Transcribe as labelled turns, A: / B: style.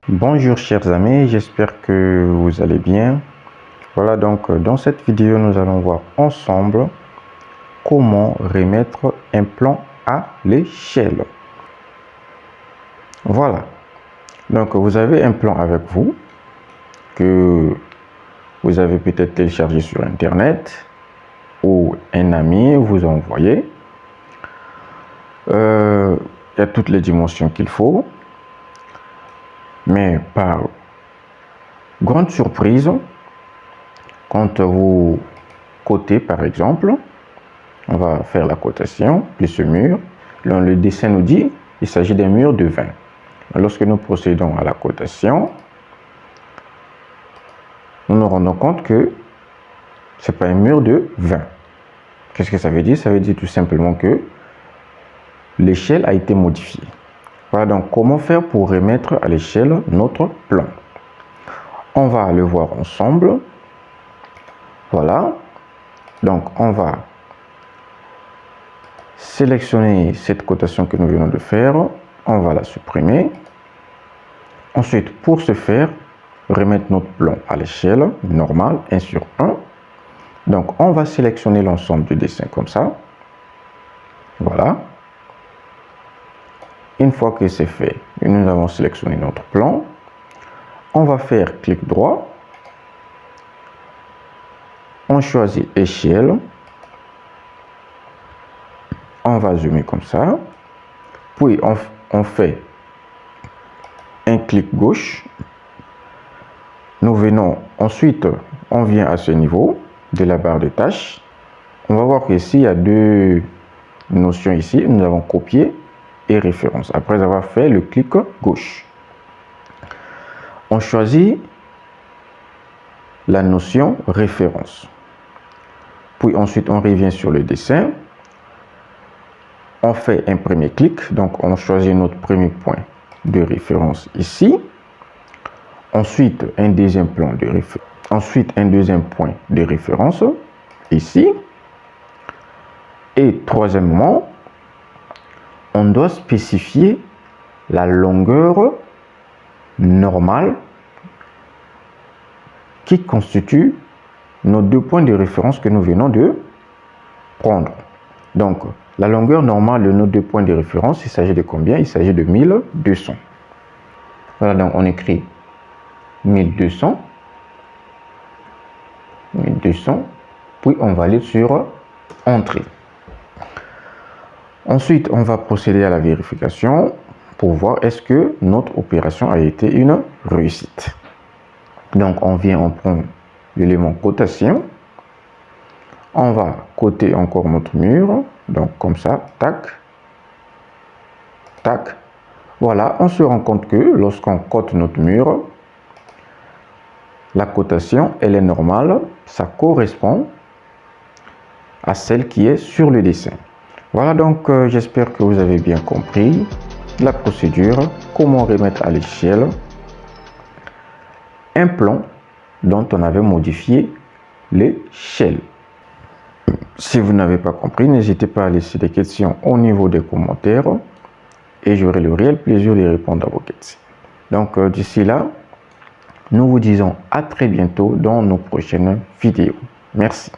A: Bonjour chers amis, j'espère que vous allez bien. Voilà, donc dans cette vidéo nous allons voir ensemble comment remettre un plan à l'échelle. Voilà, donc vous avez un plan avec vous que vous avez peut-être téléchargé sur internet ou un ami vous a envoyé. Il y a toutes les dimensions qu'il faut, mais par grande surprise, quand vous cotez par exemple, on va faire la cotation de ce mur. Le dessin nous dit qu'il s'agit d'un mur de 20. Lorsque nous procédons à la cotation, nous nous rendons compte que ce n'est pas un mur de 20. Qu'est-ce que ça veut dire? Ça veut dire tout simplement que l'échelle a été modifiée. Voilà donc comment faire pour remettre à l'échelle notre plan. On va le voir ensemble. Voilà. Donc on va sélectionner cette cotation que nous venons de faire. On va la supprimer. Ensuite, pour ce faire, remettre notre plan à l'échelle normale 1 sur 1. Donc on va sélectionner l'ensemble du dessin comme ça. Voilà. Une fois que c'est fait, nous avons sélectionné notre plan. On va faire clic droit. On choisit échelle. On va zoomer comme ça. Puis on fait un clic gauche. Nous venons ensuite, on vient à ce niveau de la barre de tâches. On va voir qu'ici, il y a deux notions ici. Nous avons copié et référence. Après avoir fait le clic gauche, on choisit la notion référence. Puis ensuite, on revient sur le dessin. On fait un premier clic. Donc, on choisit notre premier point de référence ici. Ensuite, un deuxième plan de référence. Ensuite, un deuxième point de référence ici. Et troisièmement, on doit spécifier la longueur normale qui constitue nos deux points de référence que nous venons de prendre. Donc, la longueur normale de nos deux points de référence, il s'agit de combien? Il s'agit de 1200. Voilà, donc on écrit 1200. 1200. Puis on valide sur Entrée. Ensuite, on va procéder à la vérification pour voir est-ce que notre opération a été une réussite. Donc, on vient, on prend l'élément cotation. On va coter encore notre mur. Donc, comme ça, tac, tac. Voilà, on se rend compte que lorsqu'on cote notre mur, la cotation, elle est normale. Ça correspond à celle qui est sur le dessin. Voilà, donc j'espère que vous avez bien compris la procédure, comment remettre à l'échelle un plan dont on avait modifié l'échelle. Si vous n'avez pas compris, n'hésitez pas à laisser des questions au niveau des commentaires et j'aurai le réel plaisir de répondre à vos questions. Donc d'ici là, nous vous disons à très bientôt dans nos prochaines vidéos. Merci.